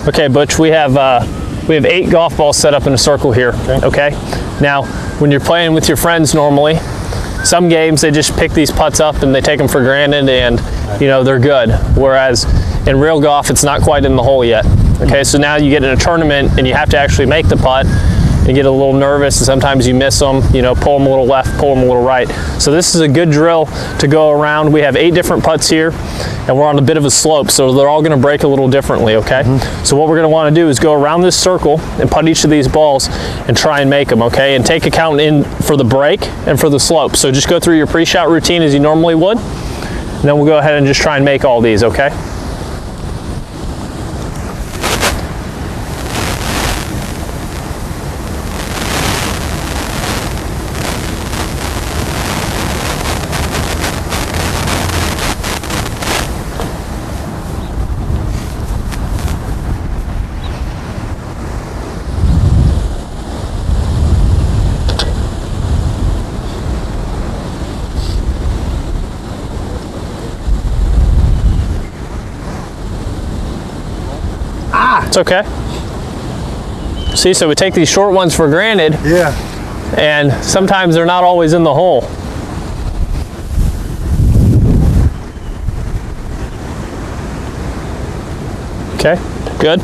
Okay, Butch, we have 8 golf balls set up in a circle here, okay? Now, when you're playing with your friends normally, some games they just pick these putts up and they take them for granted and, you know, they're good. Whereas in real golf, it's not quite in the hole yet, okay? So now you get in a tournament and you have to actually make the putt. You get a little nervous and sometimes you miss them, you know, pull them a little left, pull them a little right. So this is a good drill to go around. We have 8 different putts here and we're on a bit of a slope, so they're all gonna break a little differently, okay? So what we're gonna wanna do is go around this circle and putt each of these balls and try and make them, okay? And take account in for the break and for the slope. So just go through your pre-shot routine as you normally would, and then we'll go ahead and just try and make all these, okay? It's okay. See, so we take these short ones for granted. Yeah. And sometimes they're not always in the hole. Okay, good.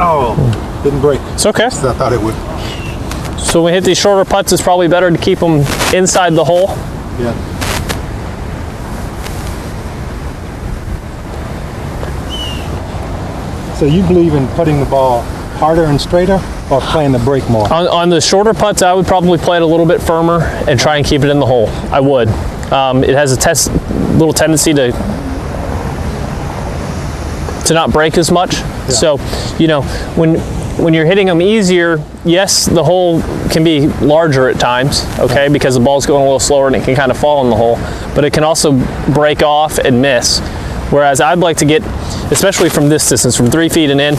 Oh, didn't break. It's okay. I thought it would. So when we hit these shorter putts, it's probably better to keep them inside the hole. Yeah. So you believe in putting the ball harder and straighter, or playing the break more? On the shorter putts, I would probably play it a little bit firmer and try and keep it in the hole. I would. It has a little tendency to not break as much. Yeah. So, you know, when you're hitting them easier, yes, the hole can be larger at times, okay, because the ball's going a little slower and it can kind of fall in the hole, but it can also break off and miss. Whereas I'd like to get, especially from this distance, from 3 feet and in,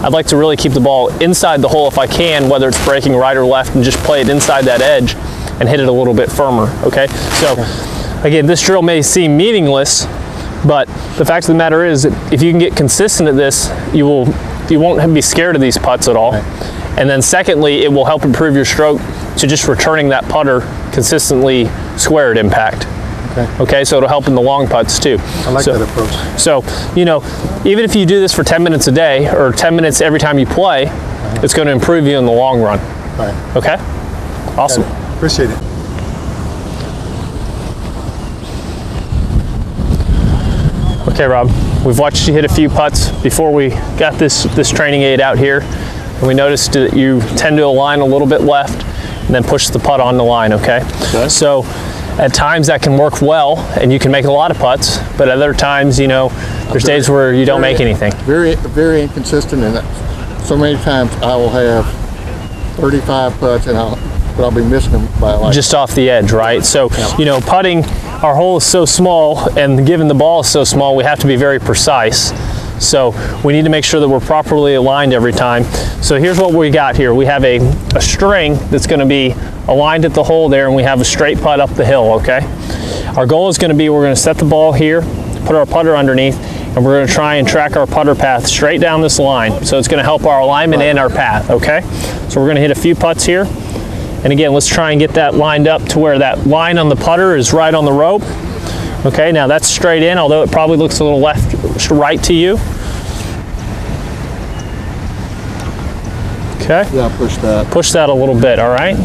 I'd like to really keep the ball inside the hole if I can, whether it's breaking right or left, and just play it inside that edge and hit it a little bit firmer, okay? So, again, this drill may seem meaningless, but the fact of the matter is, if you can get consistent at this, you won't be scared of these putts at all. Right. And then secondly, it will help improve your stroke to just returning that putter consistently square at impact. Okay, so it'll help in the long putts too. I like that approach. So, you know, even if you do this for 10 minutes a day or 10 minutes every time you play, it's going to improve you in the long run. Right. Okay? Awesome. Appreciate it. Okay, Rob, we've watched you hit a few putts before we got this training aid out here, and we noticed that you tend to align a little bit left and then push the putt on the line, okay? So at times that can work well and you can make a lot of putts, but at other times, you know, there's days where you don't make anything. Very inconsistent, and so many times I will have 35 putts and I'll be missing them by like just off the edge, right? So, you know, putting, our hole is so small, and given the ball is so small, we have to be very precise. So we need to make sure that we're properly aligned every time. So here's what we got here. We have a string that's going to be aligned at the hole there, and we have a straight putt up the hill, okay? Our goal is going to be, we're going to set the ball here, put our putter underneath, and we're going to try and track our putter path straight down this line. So it's going to help our alignment and our path, okay? So we're going to hit a few putts here. And again, let's try and get that lined up to where that line on the putter is right on the rope. Okay, now that's straight in, although it probably looks a little right to you. Okay. Yeah, push that. Push that a little bit, all right?